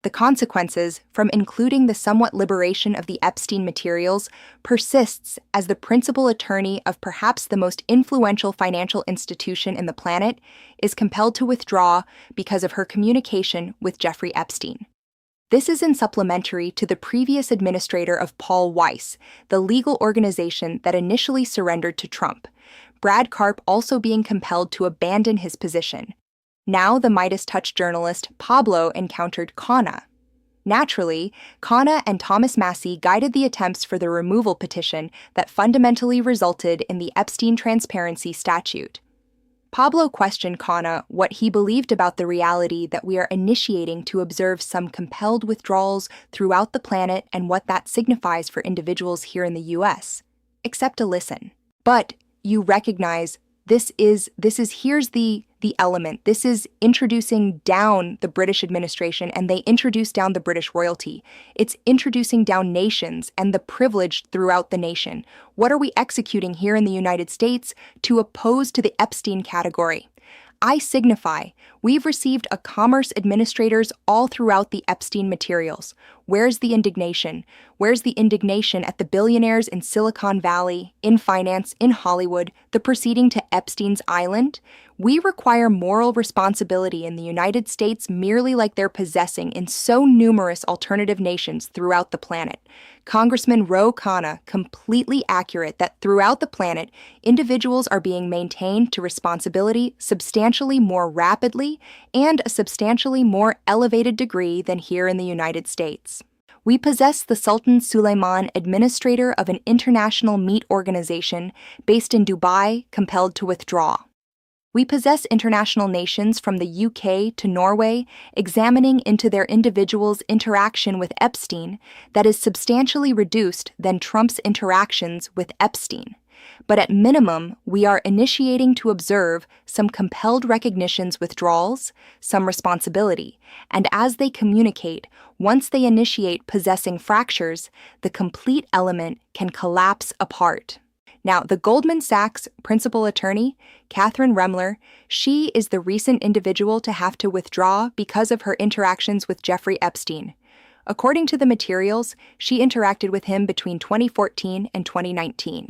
The consequences from including the somewhat liberation of the Epstein materials persists as the principal attorney of perhaps the most influential financial institution in the planet is compelled to withdraw because of her communication with Jeffrey Epstein. This is in supplementary to the previous administrator of Paul WeissThe, the legal organization that initially surrendered to Trump, Brad Karp also being compelled to abandon his position. Now the Midas Touch journalist Pablo encountered Khanna. Naturally, Khanna and Thomas Massie guided the attempts for the removal petition that fundamentally resulted in the Epstein Transparency Statute. Pablo questioned Khanna what he believed about the reality that we are initiating to observe some compelled withdrawals throughout the planet and what that signifies for individuals here in the U.S. Accept a listen. But you recognize here's the element. This is introducing down the British administration, and they introduce down the British royalty. It's introducing down nations and the privileged throughout the nation. What are we executing here in the United States to oppose to the Epstein category? I signify, we've received a commerce administrators all throughout the Epstein materials. Where's the indignation? Where's the indignation at the billionaires in Silicon Valley, in finance, in Hollywood, the proceeding to Epstein's Island? We require moral responsibility in the United States merely like they're possessing in so numerous alternative nations throughout the planet. Congressman Khanna completely accurate that throughout the planet, individuals are being maintained to responsibility substantially more rapidly and a substantially more elevated degree than here in the United States. We possess the Sultan Sulaiman, administrator of an international meat organization based in Dubai, compelled to withdraw. We possess international nations from the UK to Norway examining into their individuals' interaction with Epstein that is substantially reduced than Trump's interactions with Epstein. But at minimum, we are initiating to observe some compelled recognitions withdrawals, some responsibility, and as they communicate, once they initiate possessing fractures, the complete element can collapse apart. Now, the Goldman Sachs principal attorney, Kathryn Ruemmler, she is the recent individual to have to withdraw because of her interactions with Jeffrey Epstein. According to the materials, she interacted with him between 2014 and 2019.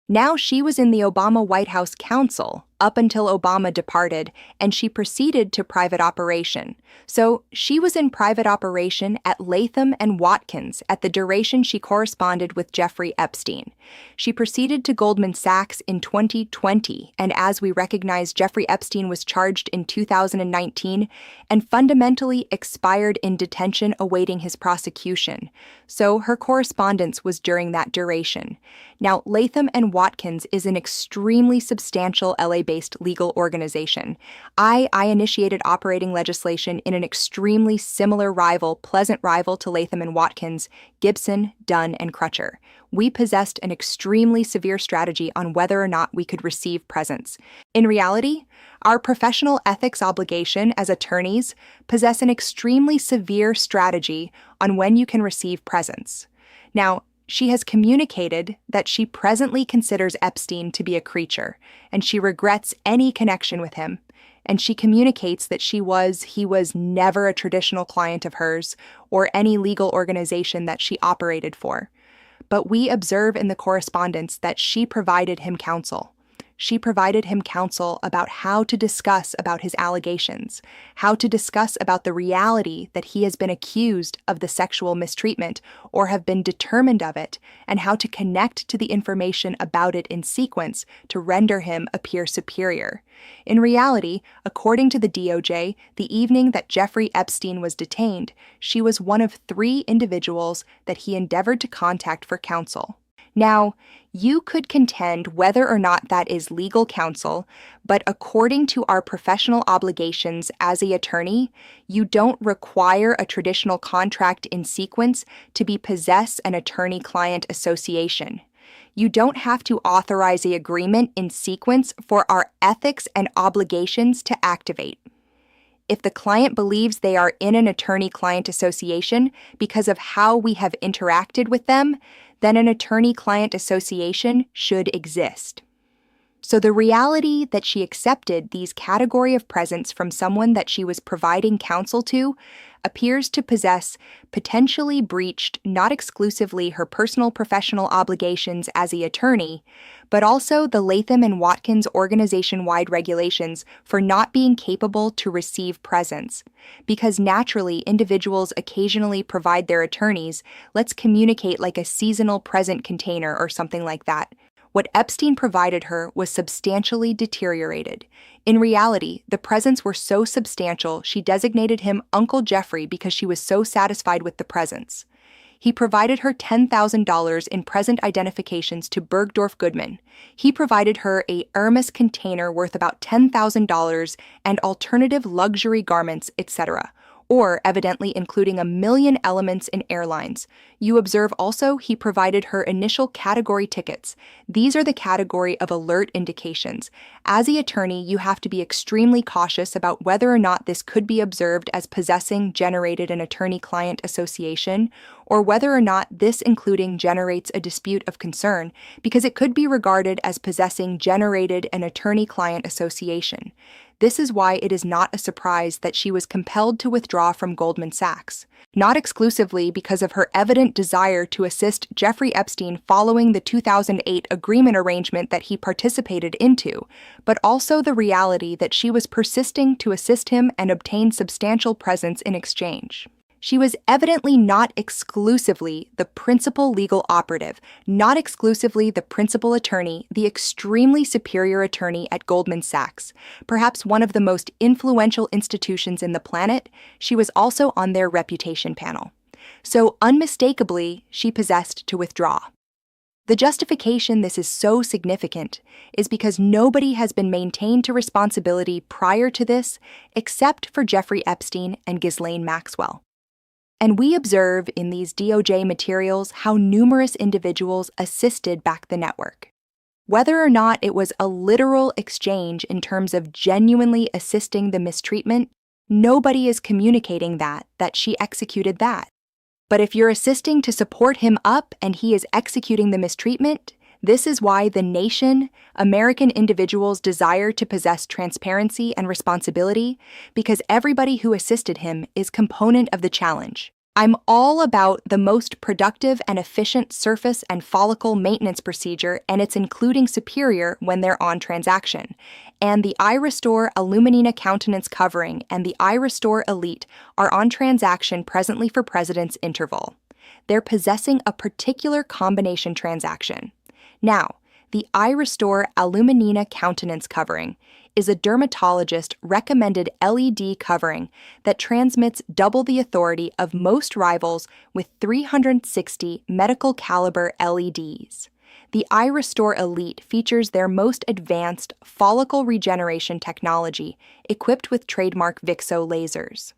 Now she was in the Obama White House Counsel up until Obama departed, and she proceeded to private operation. So she was in private operation at Latham & Watkins at the duration she corresponded with Jeffrey Epstein. She proceeded to Goldman Sachs in 2020, and as we recognize, Jeffrey Epstein was charged in 2019 and fundamentally expired in detention awaiting his prosecution. So her correspondence was during that duration. Now, Latham & Watkins is an extremely substantial LA-based legal organization. I initiated operating legislation in an extremely similar pleasant rival to Latham & Watkins, Gibson, Dunn, and Crutcher. We possessed an extremely severe strategy on whether or not we could receive presents. In reality, our professional ethics obligation as attorneys possess an extremely severe strategy on when you can receive presents. Now, she has communicated that she presently considers Epstein to be a creature, and she regrets any connection with him. And she communicates that he was never a traditional client of hers or any legal organization that she operated for. But we observe in the correspondence that she provided him counsel. She provided him counsel about how to discuss about his allegations, how to discuss about the reality that he has been accused of the sexual mistreatment or have been determined of it, and how to connect to the information about it in sequence to render him appear superior. In reality, according to the DOJ, the evening that Jeffrey Epstein was detained, she was one of 3 individuals that he endeavored to contact for counsel. Now, you could contend whether or not that is legal counsel, but according to our professional obligations as an attorney, you don't require a traditional contract in sequence to possess an attorney-client association. You don't have to authorize an agreement in sequence for our ethics and obligations to activate. If the client believes they are in an attorney-client association because of how we have interacted with them, then an attorney-client association should exist. So the reality that she accepted these category of presents from someone that she was providing counsel to appears to possess potentially breached not exclusively her personal professional obligations as an attorney, but also the Latham and Watkins organization-wide regulations for not being capable to receive presents. Because naturally, individuals occasionally provide their attorneys, let's communicate like a seasonal present container or something like that. What Epstein provided her was substantially deteriorated. In reality, the presents were so substantial she designated him Uncle Jeffrey because she was so satisfied with the presents. He provided her $10,000 in present identifications to Bergdorf Goodman. He provided her a Hermès container worth about $10,000 and alternative luxury garments, etc., or evidently including 1 million elements in airlines. You observe also he provided her initial category tickets. These are the category of alert indications. As an attorney, you have to be extremely cautious about whether or not this could be observed as possessing generated an attorney-client association, or whether or not this including generates a dispute of concern, because it could be regarded as possessing generated an attorney-client association. This is why it is not a surprise that she was compelled to withdraw from Goldman Sachs, not exclusively because of her evident desire to assist Jeffrey Epstein following the 2008 agreement arrangement that he participated into, but also the reality that she was persisting to assist him and obtain substantial presents in exchange. She was evidently not exclusively the principal legal operative, not exclusively the principal attorney, the extremely superior attorney at Goldman Sachs, perhaps one of the most influential institutions in the planet. She was also on their reputation panel. So unmistakably, she possessed to withdraw. The justification this is so significant is because nobody has been maintained to responsibility prior to this except for Jeffrey Epstein and Ghislaine Maxwell. And we observe in these DOJ materials how numerous individuals assisted back the network. Whether or not it was a literal exchange in terms of genuinely assisting the mistreatment, nobody is communicating that she executed that. But if you're assisting to support him up and he is executing the mistreatment, this is why the nation, American individuals desire to possess transparency and responsibility, because everybody who assisted him is component of the challenge. I'm all about the most productive and efficient surface and follicle maintenance procedure, and it's including superior when they're on transaction. And the iRestore Aluminina countenance covering and the iRestore Elite are on transaction presently for President's interval. They're possessing a particular combination transaction. Now, the iRestore Aluminina countenance covering is a dermatologist-recommended LED covering that transmits double the authority of most rivals with 360 medical-caliber LEDs. The iRestore Elite features their most advanced follicle regeneration technology equipped with trademark Vixo lasers.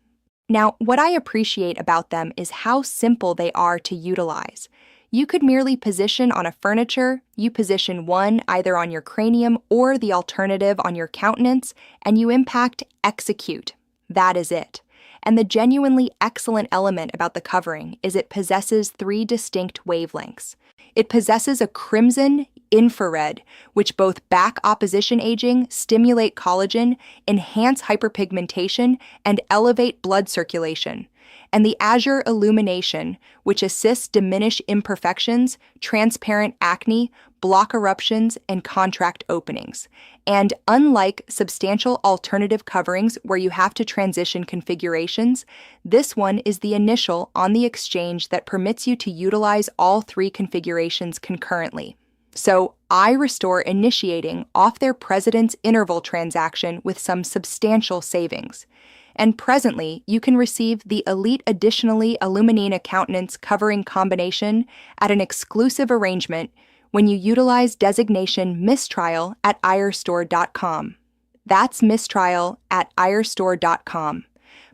Now, what I appreciate about them is how simple they are to utilize. You could merely position on a furniture, you position one either on your cranium or the alternative on your countenance, and you impact execute. That is it. And the genuinely excellent element about the covering is it possesses 3 distinct wavelengths. It possesses a crimson infrared, which both back opposition aging, stimulate collagen, enhance hyperpigmentation, and elevate blood circulation. And the azure illumination, which assists diminish imperfections, transparent acne, block eruptions, and contract openings. And unlike substantial alternative coverings where you have to transition configurations, this one is the initial on the exchange that permits you to utilize all 3 configurations concurrently. So iRestore initiating off their President's interval transaction with some substantial savings. And presently, you can receive the Elite Additionally Aluminina Countenance Covering Combination at an exclusive arrangement when you utilize designation Mistrial at iRestore.com. That's Mistrial at iRestore.com.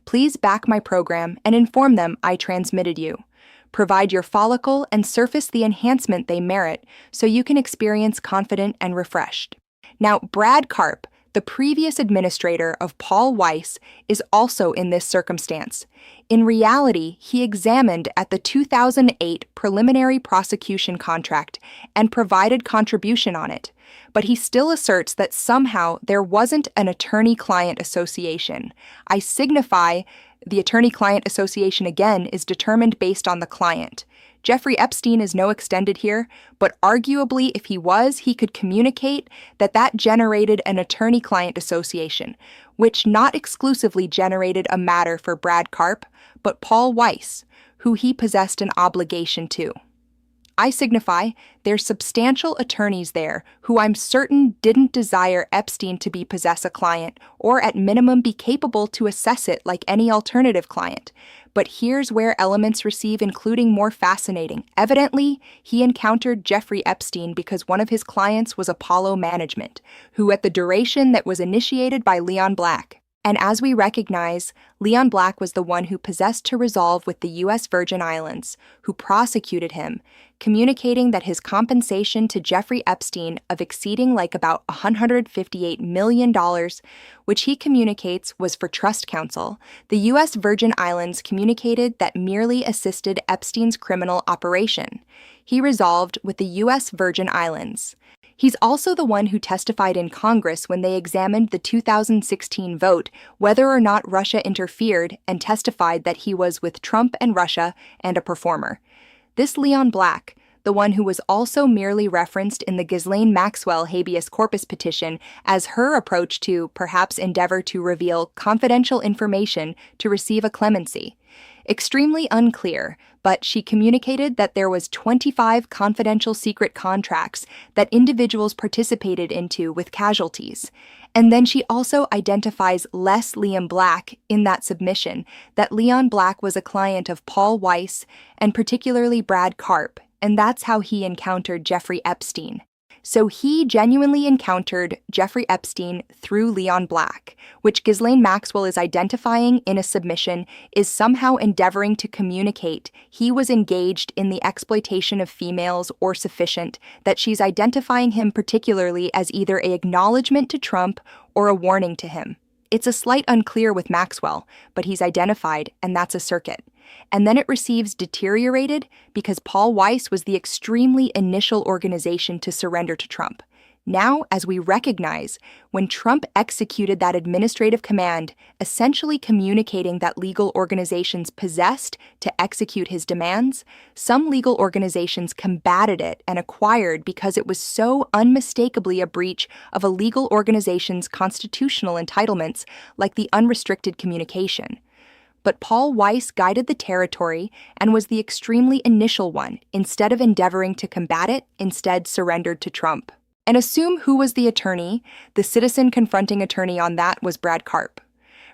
Please back my program and inform them I transmitted you. Provide your follicle and surface the enhancement they merit so you can experience confident and refreshed. Now, Brad Karp, The previous administrator of Paul Weiss is also in this circumstance. In reality, he examined at the 2008 preliminary prosecution contract and provided contribution on it, but he still asserts that somehow there wasn't an attorney-client association. I signify the attorney-client association again is determined based on the client. Jeffrey Epstein is no extended here, but arguably if he was, he could communicate that generated an attorney-client association, which not exclusively generated a matter for Brad Karp, but Paul Weiss, who he possessed an obligation to. I signify there's substantial attorneys there who I'm certain didn't desire Epstein to possess a client, or at minimum be capable to assess it like any alternative client. But here's where elements receive including more fascinating. Evidently, he encountered Jeffrey Epstein because one of his clients was Apollo Management, who at the duration that was initiated by Leon Black. And as we recognize, Leon Black was the one who possessed to resolve with the U.S. Virgin Islands, who prosecuted him, communicating that his compensation to Jeffrey Epstein of exceeding about $158 million, which he communicates was for trust counsel. The U.S. Virgin Islands communicated that merely assisted Epstein's criminal operation. He resolved with the U.S. Virgin Islands. He's also the one who testified in Congress when they examined the 2016 vote whether or not Russia interfered, and testified that he was with Trump and Russia and a performer. This Leon Black, the one who was also merely referenced in the Ghislaine Maxwell habeas corpus petition as her approach to perhaps endeavor to reveal confidential information to receive a clemency. Extremely unclear, but she communicated that there was 25 confidential secret contracts that individuals participated into with casualties. And then she also identifies less Leon Black in that submission, that Leon Black was a client of Paul Weiss and particularly Brad Karp, and that's how he encountered Jeffrey Epstein. So he genuinely encountered Jeffrey Epstein through Leon Black, which Ghislaine Maxwell is identifying in a submission is somehow endeavoring to communicate he was engaged in the exploitation of females or sufficient, that she's identifying him particularly as either an acknowledgement to Trump or a warning to him. It's a slight unclear with Maxwell, but he's identified, and that's a circuit. And then it receives deteriorated because Paul Weiss was the extremely initial organization to surrender to Trump. Now, as we recognize, when Trump executed that administrative command, essentially communicating that legal organizations possessed to execute his demands, some legal organizations combated it and acquired because it was so unmistakably a breach of a legal organization's constitutional entitlements, like the unrestricted communication. But Paul Weiss guided the territory and was the extremely initial one. Instead of endeavoring to combat it, instead surrendered to Trump. And assume who was the attorney. The citizen confronting attorney on that was Brad Karp.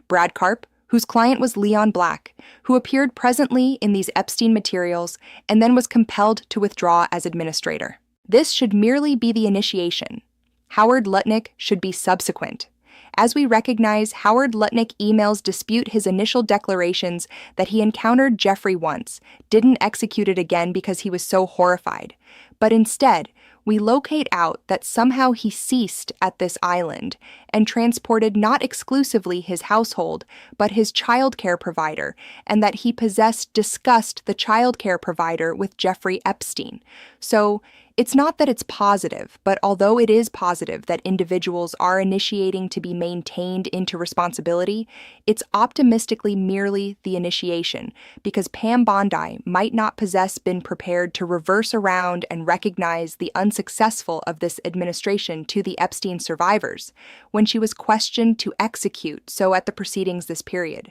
Brad Karp, whose client was Leon Black, who appeared presently in these Epstein materials and then was compelled to withdraw as administrator. This should merely be the initiation. Howard Lutnick should be subsequent. As we recognize, Howard Lutnick emails dispute his initial declarations that he encountered Jeffrey once, didn't execute it again because he was so horrified. But instead, we locate out that somehow he ceased at this island and transported not exclusively his household, but his childcare provider, and that he discussed the childcare provider with Jeffrey Epstein. So, it's not that it's positive, but although it is positive that individuals are initiating to be maintained into responsibility, it's optimistically merely the initiation, because Pam Bondi might not been prepared to reverse around and recognize the unsuccessful of this administration to the Epstein survivors when she was questioned to execute so at the proceedings this period.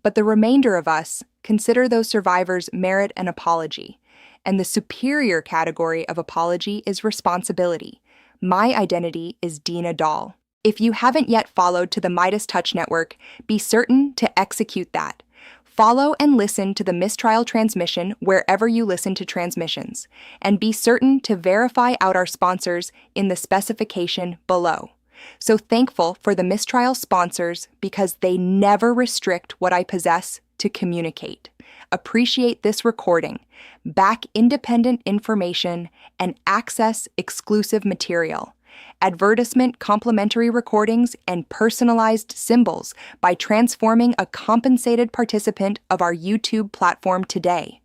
But the remainder of us consider those survivors merit an apology. And the superior category of apology is responsibility. My identity is Dina Dahl. If you haven't yet followed to the Midas Touch Network, be certain to execute that. Follow and listen to the mistrial transmission wherever you listen to transmissions, and be certain to verify out our sponsors in the specification below. So thankful for the mistrial sponsors because they never restrict what I possess to communicate. Appreciate this recording, back independent information, and access exclusive material. advertisement complimentary recordings, and personalized symbols by transforming a compensated participant of our YouTube platform today.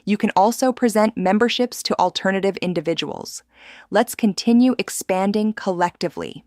You can also present memberships to alternative individuals. Let's continue expanding collectively.